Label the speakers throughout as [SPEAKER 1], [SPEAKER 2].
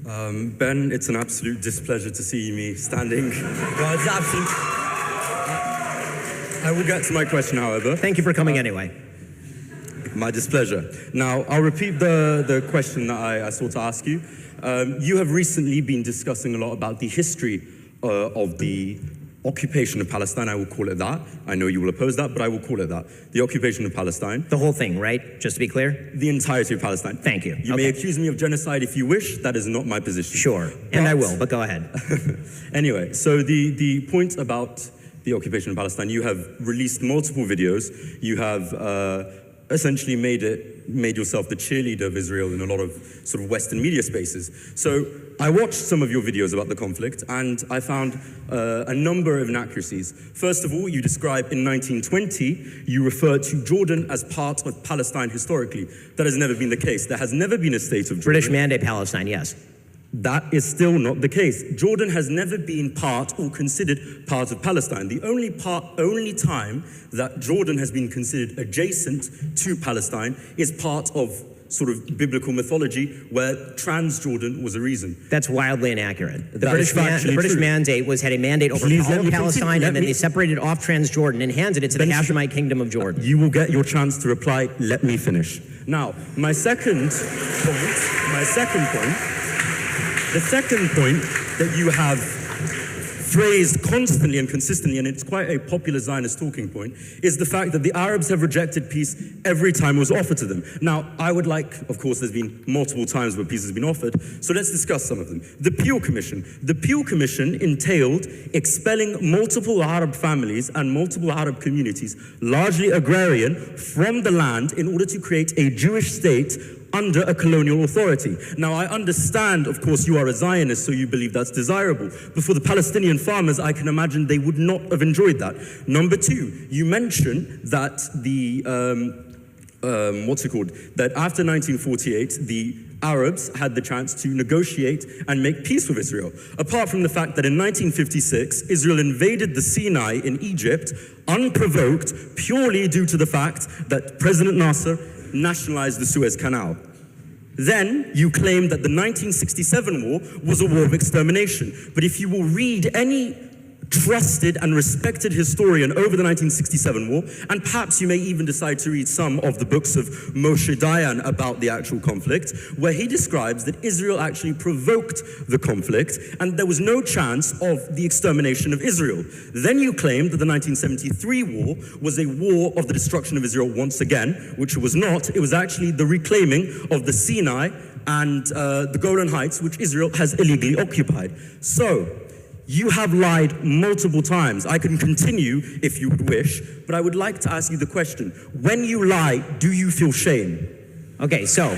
[SPEAKER 1] Ben, it's an absolute displeasure to see me standing. Well, it's absolute. I will get to my question, however.
[SPEAKER 2] Thank you for coming anyway.
[SPEAKER 1] My displeasure. Now, I'll repeat the question that I sought to ask you. You have recently been discussing a lot about the history of the occupation of Palestine. I will call it that. I know you will oppose that, but I will call it that. The occupation of Palestine.
[SPEAKER 2] The whole thing, right? Just to be clear?
[SPEAKER 1] The entirety of Palestine.
[SPEAKER 2] Thank you.
[SPEAKER 1] You may accuse me of genocide if you wish. That is not my position.
[SPEAKER 2] Sure, and I will, but go ahead.
[SPEAKER 1] Anyway, so the point about the occupation of Palestine, you have released multiple videos. You have essentially made yourself the cheerleader of Israel in a lot of sort of Western media spaces. So I watched some of your videos about the conflict, and I found a number of inaccuracies. First of all, you describe in 1920, you refer to Jordan as part of Palestine historically. That has never been the case. There has never been a state of Jordan.
[SPEAKER 2] British Mandate Palestine, yes.
[SPEAKER 1] That is still not the case. Jordan has never been part or considered part of Palestine. The only time that Jordan has been considered adjacent to Palestine is part of sort of biblical mythology where Transjordan was a reason.
[SPEAKER 2] That's wildly inaccurate. The
[SPEAKER 1] That
[SPEAKER 2] British mandate had a mandate over all of Palestine, and then they separated off Transjordan and handed it to the Hashemite Kingdom of Jordan.
[SPEAKER 1] You will get your chance to reply. Let me finish. Now, the second point that you have phrased constantly and consistently, and it's quite a popular Zionist talking point, is the fact that the Arabs have rejected peace every time it was offered to them. Now, I would like, of course, there's been multiple times where peace has been offered, so let's discuss some of them. The Peel Commission. The Peel Commission entailed expelling multiple Arab families and multiple Arab communities, largely agrarian, from the land in order to create a Jewish state under a colonial authority. Now, I understand, of course, you are a Zionist, so you believe that's desirable. But for the Palestinian farmers, I can imagine they would not have enjoyed that. Number two, you mentioned that that after 1948, the Arabs had the chance to negotiate and make peace with Israel. Apart from the fact that in 1956, Israel invaded the Sinai in Egypt, unprovoked, purely due to the fact that President Nasir nationalized the Suez Canal. Then you claim that the 1967 war was a war of extermination. But if you will read any trusted and respected historian over the 1967 war, and perhaps you may even decide to read some of the books of Moshe Dayan about the actual conflict, where he describes that Israel actually provoked the conflict and there was no chance of the extermination of Israel. Then you claim that the 1973 war was a war of the destruction of Israel once again, which it was not. It was actually the reclaiming of the Sinai and the Golan Heights, which Israel has illegally occupied. So, you have lied multiple times. I can continue if you would wish, but I would like to ask you the question. When you lie, do you feel shame?
[SPEAKER 2] Okay, so.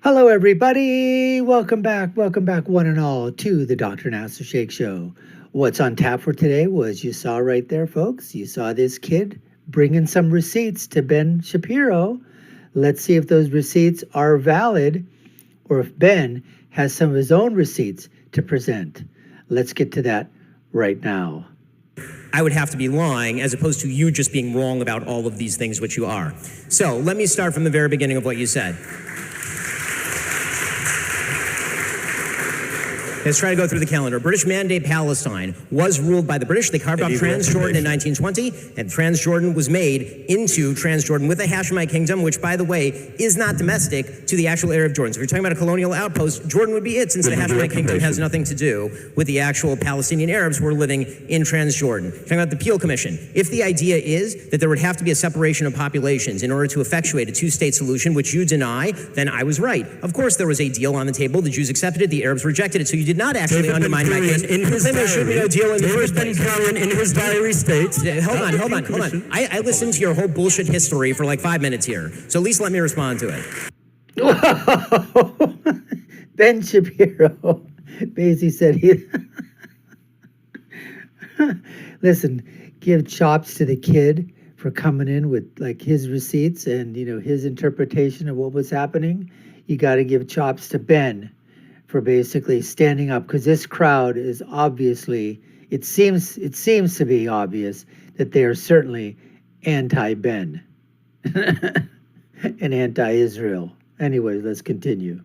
[SPEAKER 3] Hello, everybody. Welcome back, one and all, to the Dr. Nasir Shaikh Show. What's on tap for today was, you saw right there, folks, you saw this kid bringing some receipts to Ben Shapiro. Let's see if those receipts are valid or if Ben has some of his own receipts to present. Let's get to that right now.
[SPEAKER 2] I would have to be lying as opposed to you just being wrong about all of these things, which you are. So let me start from the very beginning of what you said. Let's try to go through the calendar. British Mandate Palestine was ruled by the British. They carved off Transjordan in 1920, and Transjordan was made into Transjordan with the Hashemite Kingdom, which, by the way, is not domestic to the actual area of Jordan. So if you're talking about a colonial outpost, Jordan would be it, since the Hashemite Kingdom has nothing to do with the actual Palestinian Arabs who are living in Transjordan. Talking about the Peel Commission. If the idea is that there would have to be a separation of populations in order to effectuate a two-state solution, which you deny, then I was right. Of course there was a deal on the table. The Jews accepted it. The Arabs rejected it. So you did not actually undermine my case.
[SPEAKER 1] In his diary,
[SPEAKER 2] there should be no deal in the first place.
[SPEAKER 1] In his diary states.
[SPEAKER 2] Hold on. I listened to your whole bullshit history for like 5 minutes here. So at least let me respond to it.
[SPEAKER 3] Ben Shapiro basically said he... Listen, give chops to the kid for coming in with like his receipts and, you know, his interpretation of what was happening. You got to give chops to Ben for basically standing up, because this crowd is obviously, it seems to be obvious that they are certainly anti-Ben and anti-Israel. Anyways, let's continue.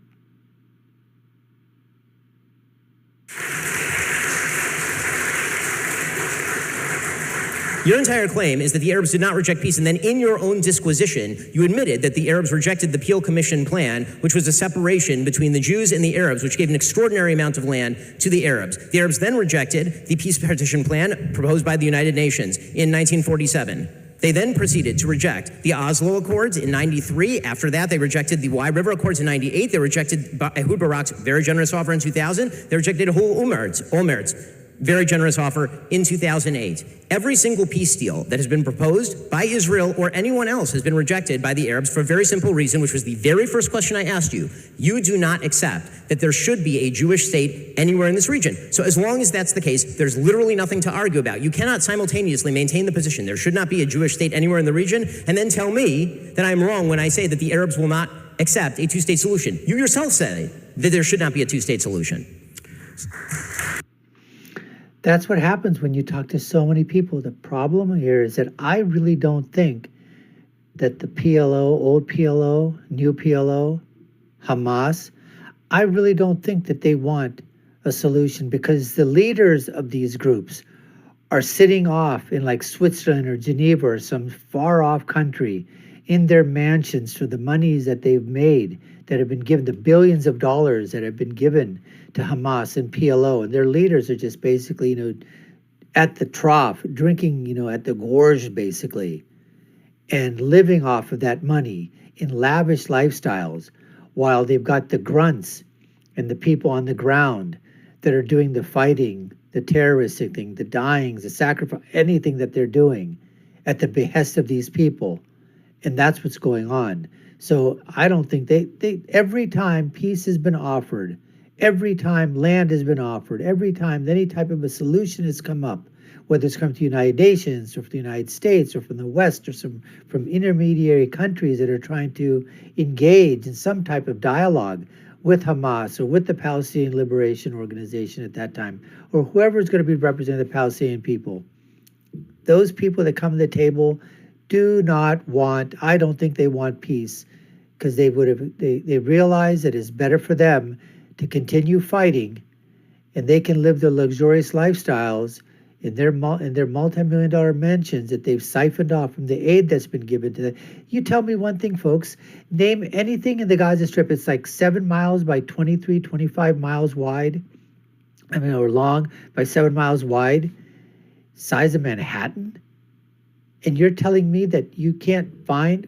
[SPEAKER 2] Your entire claim is that the Arabs did not reject peace, and then in your own disquisition, you admitted that the Arabs rejected the Peel Commission plan, which was a separation between the Jews and the Arabs, which gave an extraordinary amount of land to the Arabs. The Arabs then rejected the peace partition plan proposed by the United Nations in 1947. They then proceeded to reject the Oslo Accords in 93. After that, they rejected the Wye River Accords in 98. They rejected Ehud Barak's very generous offer in 2000. They rejected Olmert's very generous offer in 2008. Every single peace deal that has been proposed by Israel or anyone else has been rejected by the Arabs for a very simple reason, which was the very first question I asked you. You do not accept that there should be a Jewish state anywhere in this region. So as long as that's the case, there's literally nothing to argue about. You cannot simultaneously maintain the position there should not be a Jewish state anywhere in the region and then tell me that I'm wrong when I say that the Arabs will not accept a two-state solution. You yourself say that there should not be a two-state solution.
[SPEAKER 3] That's what happens when you talk to so many people. The problem here is that I really don't think that the PLO, old PLO, new PLO, Hamas, I really don't think that they want a solution, because the leaders of these groups are sitting off in like Switzerland or Geneva or some far off country in their mansions for the monies that they've made, that have been given, the billions of dollars that have been given to Hamas and PLO. And their leaders are just basically, at the trough, drinking, at the gorge, basically, and living off of that money in lavish lifestyles, while they've got the grunts and the people on the ground that are doing the fighting, the terroristic thing, the dyings, the sacrifice, anything that they're doing at the behest of these people. And that's what's going on. So I don't think they every time peace has been offered, every time land has been offered, every time any type of a solution has come up, whether it's come to the United Nations or from the United States or from the West or from intermediary countries that are trying to engage in some type of dialogue with Hamas or with the Palestinian Liberation Organization at that time, or whoever is going to be representing the Palestinian people. Those people that come to the table do not want, I don't think they want peace, because they realize that it's better for them to continue fighting, and they can live their luxurious lifestyles in their multi-million-dollar mansions that they've siphoned off from the aid that's been given to them. You tell me one thing, folks. Name anything in the Gaza Strip. It's like 7 miles by 23, 25 miles wide. Or long by 7 miles wide. Size of Manhattan. And you're telling me that you can't find,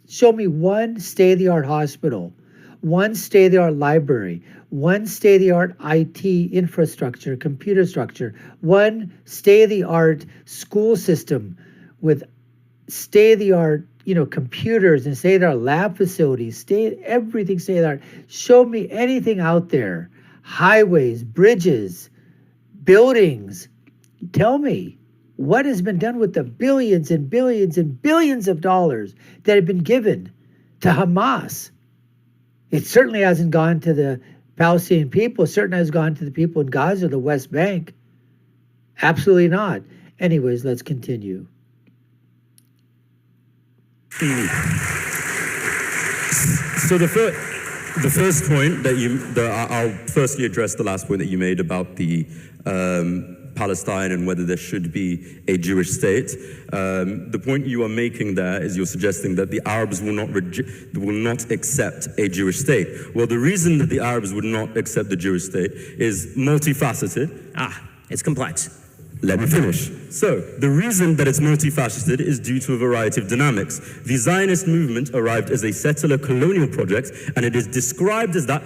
[SPEAKER 3] show me one state-of-the-art hospital, one state-of-the-art library, one state-of-the-art IT infrastructure, computer structure, one state-of-the-art school system with state-of-the-art, computers and state-of-the-art lab facilities, everything state-of-the-art. Show me anything out there, highways, bridges, buildings. Tell me. What has been done with the billions and billions and billions of dollars that have been given to Hamas? It certainly hasn't gone to the Palestinian people. It certainly has gone to the people in Gaza, the West Bank. Absolutely not. Anyways, let's continue.
[SPEAKER 1] So the first point I'll firstly address the last point that you made about the Palestine and whether there should be a Jewish state. The point you are making there is you're suggesting that the Arabs will not accept a Jewish state. Well, the reason that the Arabs would not accept the Jewish state is multifaceted.
[SPEAKER 2] It's complex.
[SPEAKER 1] Let me finish. So, the reason that it's multifaceted is due to a variety of dynamics. The Zionist movement arrived as a settler colonial project, and it is described as that.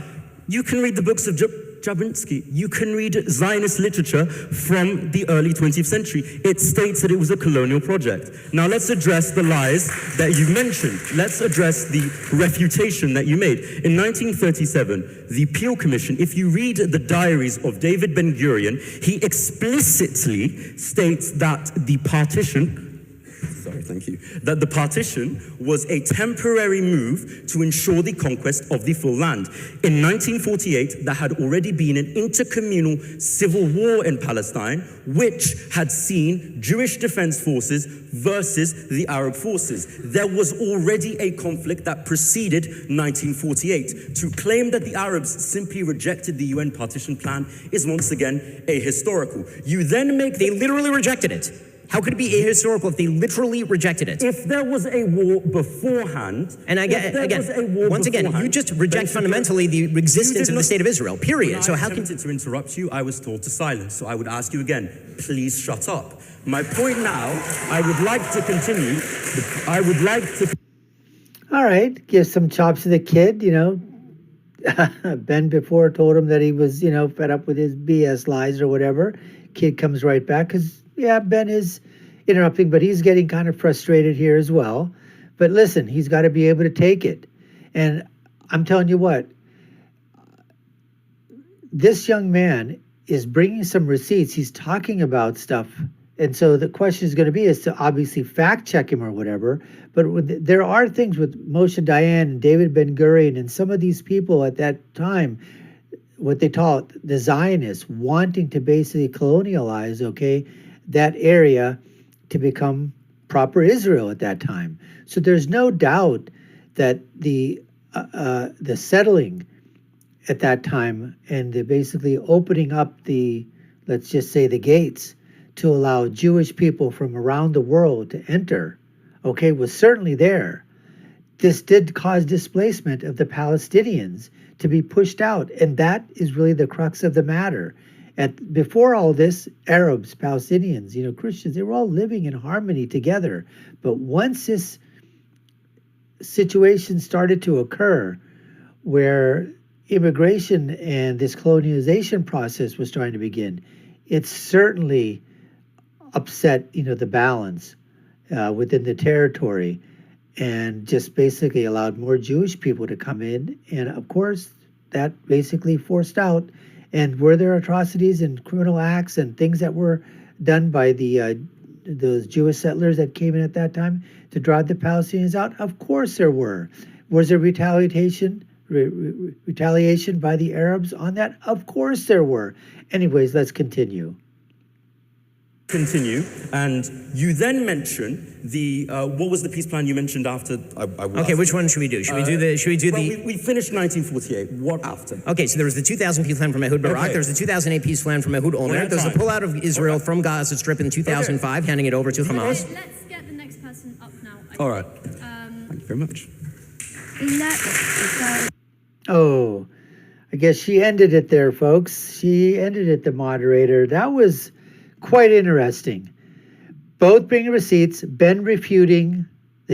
[SPEAKER 1] You can read the books of Jablonski. You can read Zionist literature from the early 20th century. It states that it was a colonial project. Now let's address the lies that you mentioned. Let's address the refutation that you made. In 1937, the Peel Commission, if you read the diaries of David Ben-Gurion, he explicitly states that the partition... Sorry. Shapiro, thank you, that the partition was a temporary move to ensure the conquest of the full land. In 1948, there had already been an intercommunal civil war in Palestine, which had seen Jewish defense forces versus the Arab forces. There was already a conflict that preceded 1948. To claim that the Arabs simply rejected the UN partition plan is once again ahistorical. You then make
[SPEAKER 2] They literally rejected it. How could it be ahistorical if they literally rejected it?
[SPEAKER 1] If there was a war beforehand,
[SPEAKER 2] And once again, you just reject fundamentally the existence of the state of Israel, period. So how can...
[SPEAKER 1] I attempted to interrupt you, I was told to silence. So I would ask you again, please shut up. My point now, I would like to continue.
[SPEAKER 3] All right, give some chops to the kid, Ben before told him that he was, fed up with his BS lies or whatever. Kid comes right back because, yeah, Ben is interrupting, but he's getting kind of frustrated here as well. But listen, he's got to be able to take it. And I'm telling you what, this young man is bringing some receipts. He's talking about stuff. And so the question is going to be is to obviously fact check him or whatever. But there are things with Moshe Dayan and David Ben-Gurion and some of these people at that time, what they call the Zionists, wanting to basically colonialize, that area to become proper Israel at that time. So there's no doubt that the settling at that time and the basically opening up the, let's just say, the gates to allow Jewish people from around the world to enter, was certainly there. This did cause displacement of the Palestinians to be pushed out, and that is really the crux of the matter. Before all this, Arabs, Palestinians, Christians, they were all living in harmony together. But once this situation started to occur where immigration and this colonialization process was trying to begin, it certainly upset, the balance within the territory and just basically allowed more Jewish people to come in. And of course, that basically forced out. And were there atrocities and criminal acts and things that were done by those Jewish settlers that came in at that time to drive the Palestinians out? Of course there were. Was there retaliation by the Arabs on that? Of course there were. Anyways, let's continue.
[SPEAKER 1] And you then mention the what was the peace plan you mentioned after?
[SPEAKER 2] Okay, which one should we do? Should we do the?
[SPEAKER 1] We finished 1948. What after?
[SPEAKER 2] Okay, so there was the 2000 peace plan from Ehud Barak. There was the 2008 peace plan from Ehud Olmert. There's the pullout of Israel from Gaza Strip in 2005, handing it over to Hamas.
[SPEAKER 4] Let's get the next person up now.
[SPEAKER 1] All right. Thank you very much.
[SPEAKER 3] Oh, I guess she ended it there, folks. She ended it, the moderator. That was quite interesting. Both bringing receipts, the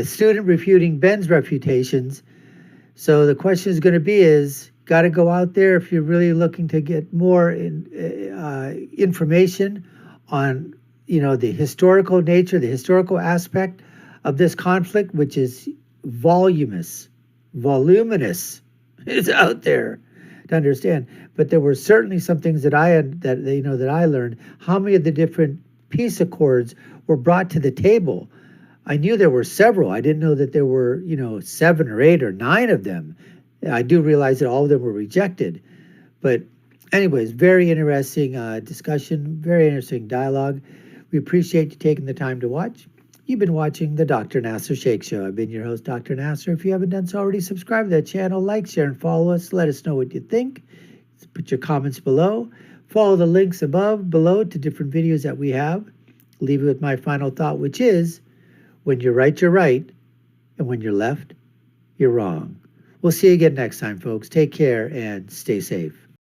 [SPEAKER 3] student refuting Ben's refutations. So the question is going to be got to go out there if you're really looking to get more information on, the historical nature, the historical aspect of this conflict, which is voluminous. It's out there to understand. But there were certainly some things that I learned. How many of the different peace accords were brought to the table? I knew there were several. I didn't know that there were 7 or 8 or 9 of them. I do realize that all of them were rejected. But anyways, very interesting discussion, very interesting dialogue. We appreciate you taking the time to watch. You've been watching the Dr. Nasir Shaikh Show. I've been your host, Dr. Nasir. If you haven't done so already, subscribe to that channel, like, share, and follow us. Let us know what you think. Put your comments below. Follow the links below to different videos that we have. Leave you with my final thought, which is, when you're right, you're right. And when you're left, you're wrong. We'll see you again next time, folks. Take care and stay safe.